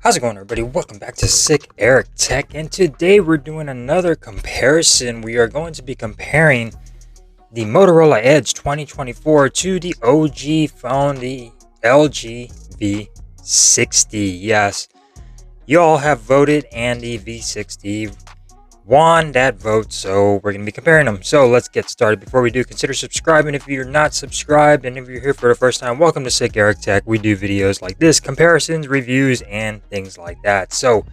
How's it going, everybody? Welcome back to Sick Eric Tech, and today we're doing another comparison. We are going to be comparing the Motorola Edge 2024 to the OG phone, the LG V60. Yes, you all have voted, and the V60 won that vote, so we're going to be comparing them. So let's get started. Before we do, consider subscribing if you're not subscribed, and if you're here for the first time, welcome to Sick Eric Tech. We do videos like this, comparisons, reviews, and things like that. So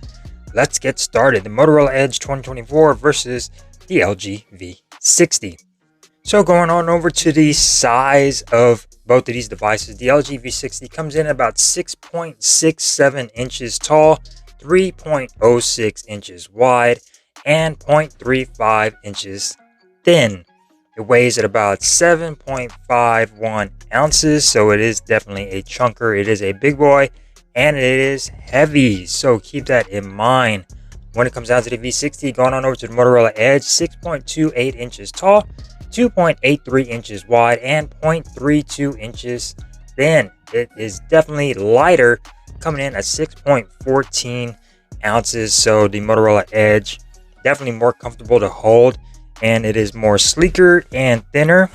let's get started. The Motorola Edge 2024 versus the LG V60. So going on over to the size of both of these devices, the LG V60 comes in about 6.67 inches tall, 3.06 inches wide, and 0.35 inches thin. It weighs at about 7.51 ounces, so it is definitely a chunker. It is a big boy, and it is heavy, so keep that in mind. When it comes down to the V60, going on over to the Motorola Edge, 6.28 inches tall, 2.83 inches wide, and 0.32 inches thin. It is definitely lighter, coming in at 6.14 ounces, so the Motorola Edge definitely more comfortable to hold, and it is more sleeker and thinner,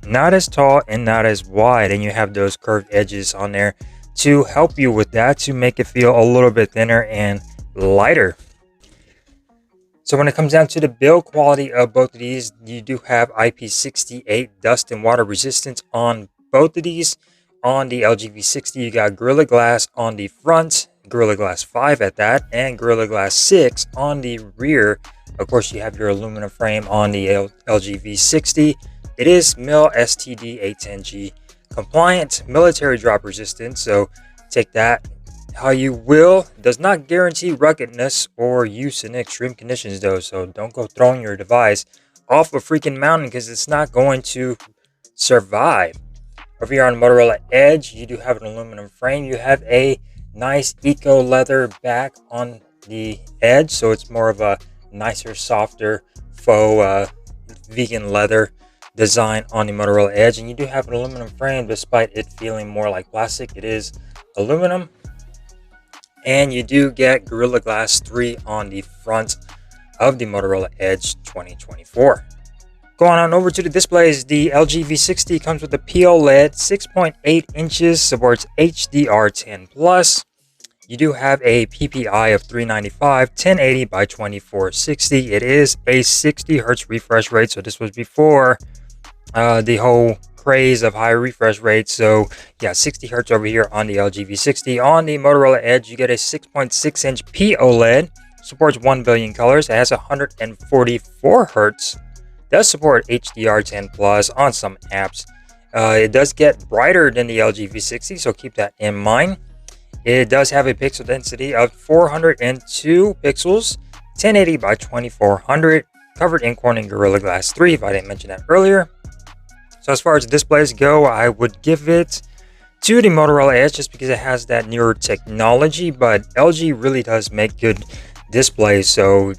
not as tall and not as wide, and you have those curved edges on there to help you with that, to make it feel a little bit thinner and lighter. So when it comes down to the build quality of both of these, you do have IP68 dust and water resistance on both of these. On the LG V60, you got Gorilla Glass on the front, Gorilla Glass 5 at that, and Gorilla Glass 6 on the rear. Of course, you have your aluminum frame on the LG V60. It is MIL STD 810G compliant, military drop resistant, so take that how you will. Does not guarantee ruggedness or use in extreme conditions though, so don't go throwing your device off a freaking mountain because it's not going to survive. Over here on Motorola Edge, you do have an aluminum frame. You have a nice eco leather back on the edge, so it's more of a nicer, softer, faux vegan leather design on the Motorola Edge. And you do have an aluminum frame, despite it feeling more like plastic. It is aluminum. And you do get Gorilla Glass 3 on the front of the Motorola Edge 2024. Going on over to the displays, the LG V60 comes with a POLED 6.8 inches, supports HDR10+. You do have a PPI of 395, 1080 by 2460. It is a 60 Hz refresh rate, so this was before the whole craze of high refresh rates. So yeah, 60 Hz over here on the LG V60. On the Motorola Edge, you get a 6.6 inch POLED, supports 1 billion colors. It has 144 Hz. Does support HDR10+ on some apps. It does get brighter than the LG V60, so keep that in mind. It does have a pixel density of 402 pixels, 1080 by 2400, covered in Corning Gorilla Glass 3, if I didn't mention that earlier. So as far as the displays go, I would give it to the Motorola Edge just because it has that newer technology, but LG really does make good displays, so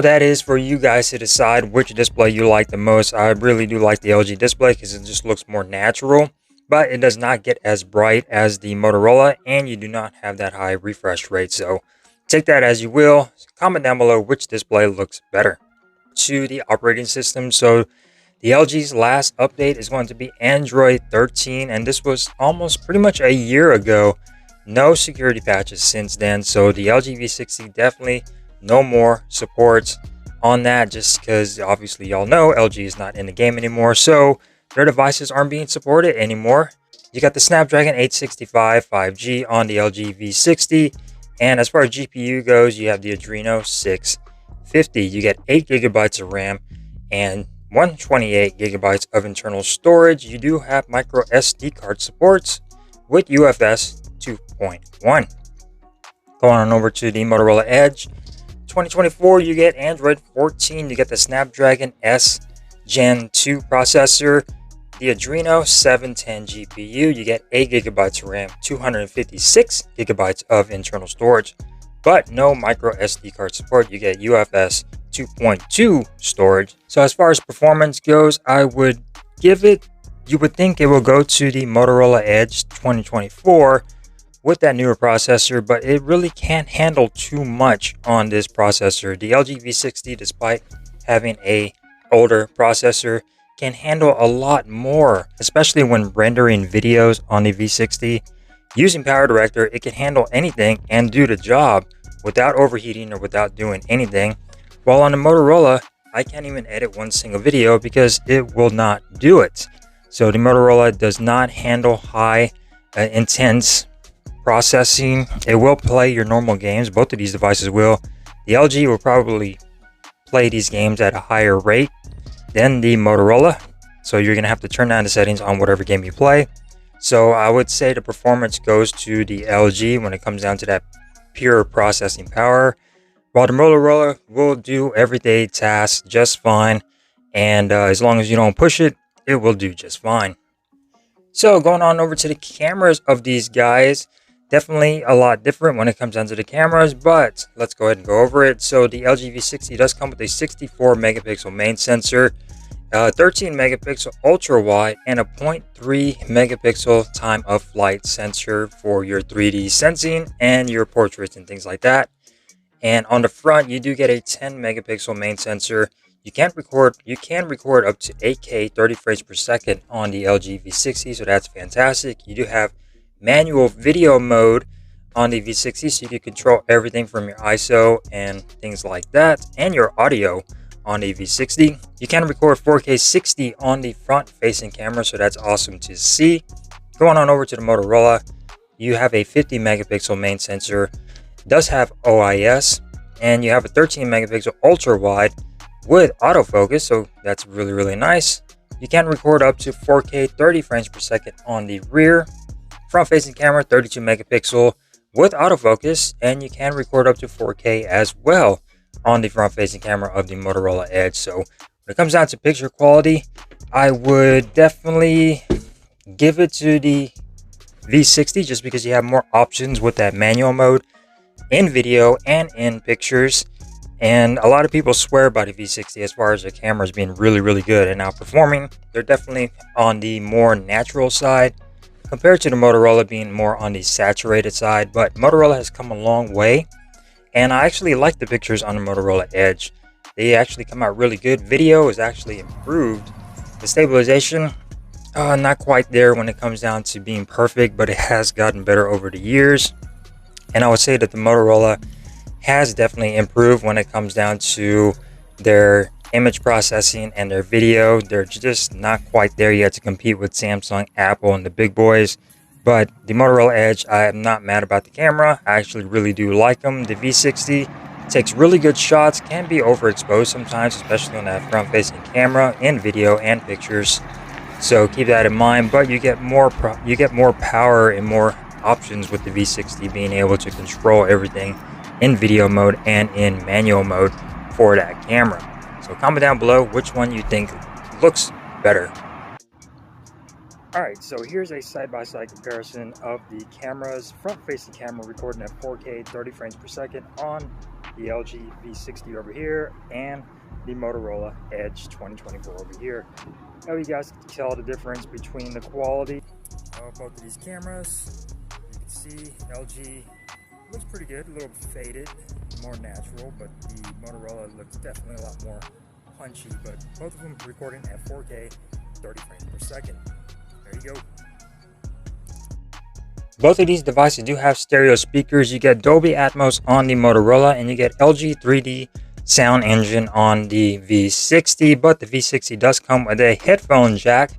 that is for you guys to decide which display you like the most. I really do like the LG display because it just looks more natural, but it does not get as bright as the Motorola, and you do not have that high refresh rate. So take that as you will. Comment down below which display looks better. To the operating system, so the LG's last update is going to be Android 13, and this was almost pretty much a year ago. No security patches since then, so the LG V60 definitely no more support on that, just because obviously y'all know LG is not in the game anymore, so their devices aren't being supported anymore. You got the Snapdragon 865 5G on the LG V60, and as far as GPU goes, you have the Adreno 650. You get 8 GB of RAM and 128 GB of internal storage. You do have micro SD card supports with UFS 2.1. Going on over to the Motorola Edge 2024, you get Android 14. You get the Snapdragon S Gen 2 processor, the Adreno 710 GPU. You get 8 GB of RAM, 256 GB of internal storage, but no micro SD card support. You get UFS 2.2 storage. So as far as performance goes, I would give it, you would think it will go to the Motorola Edge 2024, with that newer processor, but it really can't handle too much on this processor. The LG V60, despite having a older processor, can handle a lot more, especially when rendering videos on the V60. Using Power Director, it can handle anything and do the job without overheating or without doing anything. While on the Motorola, I can't even edit one single video because it will not do it. So the Motorola does not handle high intense processing. It will play your normal games. Both of these devices will. The LG will probably play these games at a higher rate than the Motorola. So you're going to have to turn down the settings on whatever game you play. So I would say the performance goes to the LG when it comes down to that pure processing power. While the Motorola will do everyday tasks just fine. And as long as you don't push it, it will do just fine. So going on over to the cameras of these guys, definitely a lot different when it comes down to the cameras, but let's go ahead and go over it. So the LG V60 does come with a 64 megapixel main sensor, 13 megapixel ultra wide, and a 0.3 megapixel time of flight sensor for your 3D sensing and your portraits and things like that. And on the front, you do get a 10 megapixel main sensor. You can record up to 8K 30 frames per second on the LG V60, so that's fantastic. You do have manual video mode on the V60, so you can control everything from your ISO and things like that, and your audio on the V60. You can record 4K 60 on the front-facing camera, so that's awesome to see. Going on over to the Motorola, you have a 50 megapixel main sensor, does have OIS, and you have a 13 megapixel ultra wide with autofocus, so that's really nice. You can record up to 4K 30 frames per second on the rear. Front-facing camera, 32 megapixel with autofocus, and you can record up to 4K as well on the front-facing camera of the Motorola Edge. So when it comes down to picture quality, I would definitely give it to the V60 just because you have more options with that manual mode in video and in pictures. And a lot of people swear by the V60 as far as the cameras being really good and outperforming. They're definitely on the more natural side compared to the Motorola being more on the saturated side. But Motorola has come a long way, and I actually like the pictures on the Motorola Edge. They actually come out really good. Video is actually improved. The stabilization, not quite there when it comes down to being perfect, but it has gotten better over the years. And I would say that the Motorola has definitely improved when it comes down to their image processing and their video. They're just not quite there yet to compete with Samsung, Apple, and the big boys. But the Motorola Edge, I am not mad about the camera. I actually really do like them. The V60 takes really good shots, can be overexposed sometimes, especially on that front-facing camera in video and pictures. So keep that in mind. But you get more power and more options with the V60 being able to control everything in video mode and in manual mode for that camera. So comment down below which one you think looks better. Alright, so here's a side-by-side comparison of the cameras. Front-facing camera recording at 4K 30 frames per second on the LG V60 over here and the Motorola Edge 2024 over here. Now you guys can tell the difference between the quality of both of these cameras. You can see LG looks pretty good, a little faded, more natural, but the Motorola looks definitely a lot more punchy. But both of them recording at 4K 30 frames per second. There you go. Both of these devices do have stereo speakers. You get Dolby Atmos on the Motorola, and you get LG 3D sound engine on the V60. But the V60 does come with a headphone jack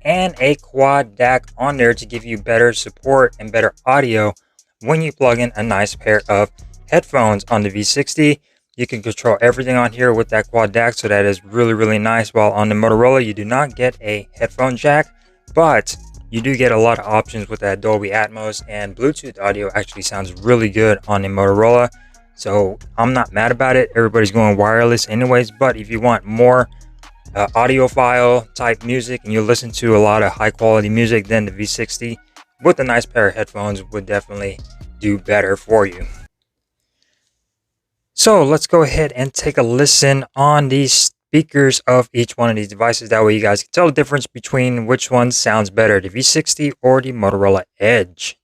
and a quad DAC on there to give you better support and better audio when you plug in a nice pair of headphones on the V60. You can control everything on here with that quad DAC, so that is really nice. While on the Motorola, you do not get a headphone jack, but you do get a lot of options with that Dolby Atmos, and Bluetooth audio actually sounds really good on the Motorola. So I'm not mad about it. Everybody's going wireless anyways, but if you want more audiophile type music and you listen to a lot of high quality music, then the V60 with a nice pair of headphones would definitely do better for you. So let's go ahead and take a listen on these speakers of each one of these devices. That way you guys can tell the difference between which one sounds better, the V60 or the Motorola Edge.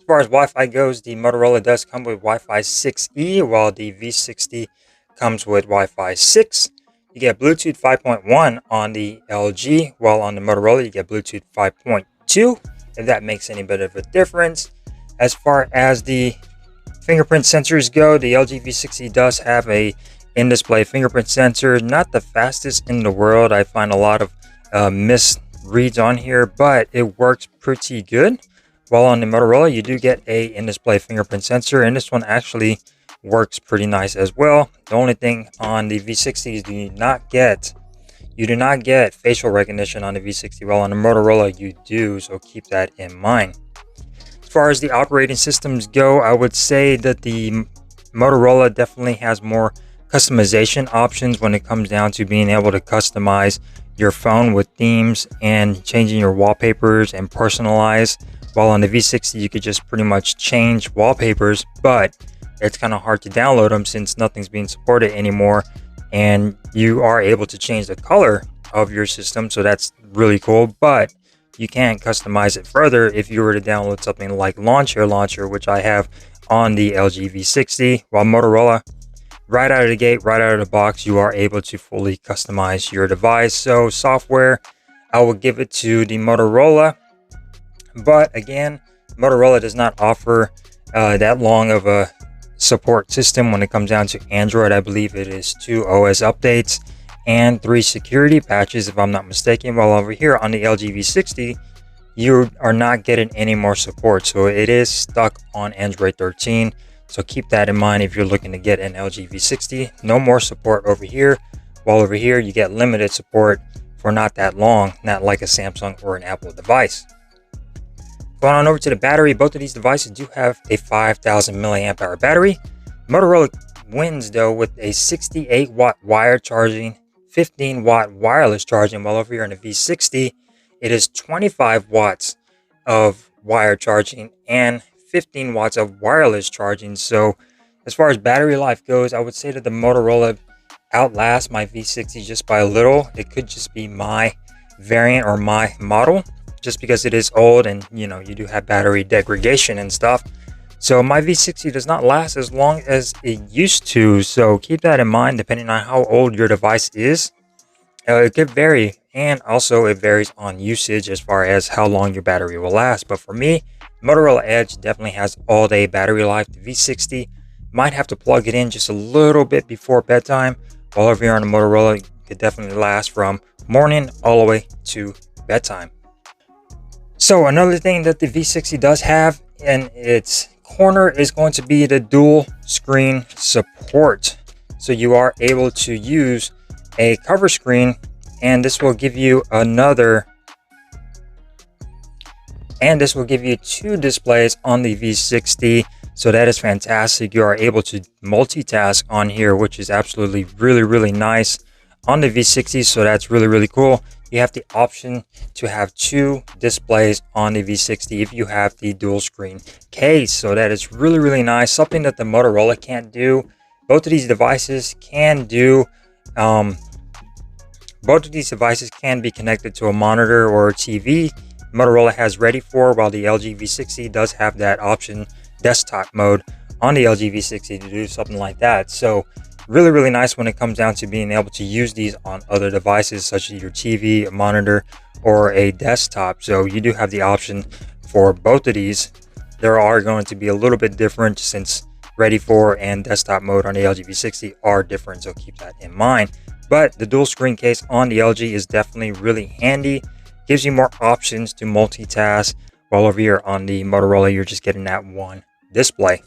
far as Wi-Fi goes, the Motorola does come with Wi-Fi 6E, while the V60 comes with Wi-Fi 6. You get Bluetooth 5.1 on the LG, while on the Motorola you get Bluetooth 5.2, if that makes any bit of a difference. As far as the fingerprint sensors go, the LG V60 does have a in-display fingerprint sensor. Not the fastest in the world. I find a lot of misreads on here, but it works pretty good. While on the Motorola, you do get a in-display fingerprint sensor, and this one actually works pretty nice as well. The only thing on the V60 is you do not get facial recognition on the V60, while on the Motorola you do, so keep that in mind. As far as the operating systems go, I would say that the Motorola definitely has more customization options when it comes down to being able to customize your phone with themes and changing your wallpapers and personalize. While on the V60 you could just pretty much change wallpapers, but it's kind of hard to download them since nothing's being supported anymore, and you are able to change the color of your system, so that's really cool, but you can't customize it further if you were to download something like Launcher, which I have on the LG V60. While Motorola, right out of the gate, right out of the box, you are able to fully customize your device. So software, I will give it to the Motorola. But again, Motorola does not offer that long of a support system when it comes down to Android. I believe it is 2 OS updates and 3 security patches, if I'm not mistaken. While over here on the LG V60, you are not getting any more support. So it is stuck on Android 13. So keep that in mind if you're looking to get an LG V60. No more support over here. While over here, you get limited support for not that long, not like a Samsung or an Apple device. Going on over to the battery, both of these devices do have a 5,000 milliamp hour battery. Motorola wins though with a 68 watt wire charging, 15 watt wireless charging, while over here in the V60, it is 25 watts of wire charging and 15 watts of wireless charging. So as far as battery life goes, I would say that the Motorola outlasts my V60 just by a little. It could just be my variant or my model, just because it is old and you do have battery degradation and stuff. So my V60 does not last as long as it used to, so keep that in mind depending on how old your device is. It could vary, and also it varies on usage as far as how long your battery will last. But for me, Motorola Edge definitely has all day battery life. The V60 might have to plug it in just a little bit before bedtime, while over here on the Motorola it could definitely last from morning all the way to bedtime. So another thing that the V60 does have in its corner is going to be the dual screen support. So you are able to use a cover screen, and this will give you two displays on the V60. So that is fantastic. You are able to multitask on here, which is absolutely really nice on the V60. So that's really cool. You have the option to have 2 displays on the V60 if you have the dual screen case. So that is really nice, something that the Motorola can't do. Both of these devices can do both of these devices can be connected to a monitor or a TV. Motorola has Ready For, while the LG V60 does have that option, desktop mode, on the LG V60 to do something like that. So really nice when it comes down to being able to use these on other devices such as your TV, a monitor, or a desktop. So you do have the option for both of these. There are going to be a little bit different since Ready For and desktop mode on the LG V60 are different, so keep that in mind. But the dual screen case on the LG is definitely really handy, gives you more options to multitask, while over here on the Motorola you're just getting that one display.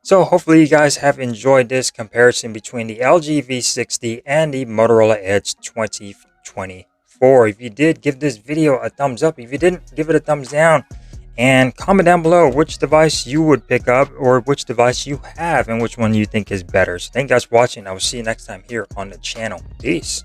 So hopefully you guys have enjoyed this comparison between the LG V60 and the Motorola Edge 2024. If you did, give this video a thumbs up. If you didn't, give it a thumbs down. And comment down below which device you would pick up, or which device you have and which one you think is better. So thank you guys for watching. I will see you next time here on the channel. Peace.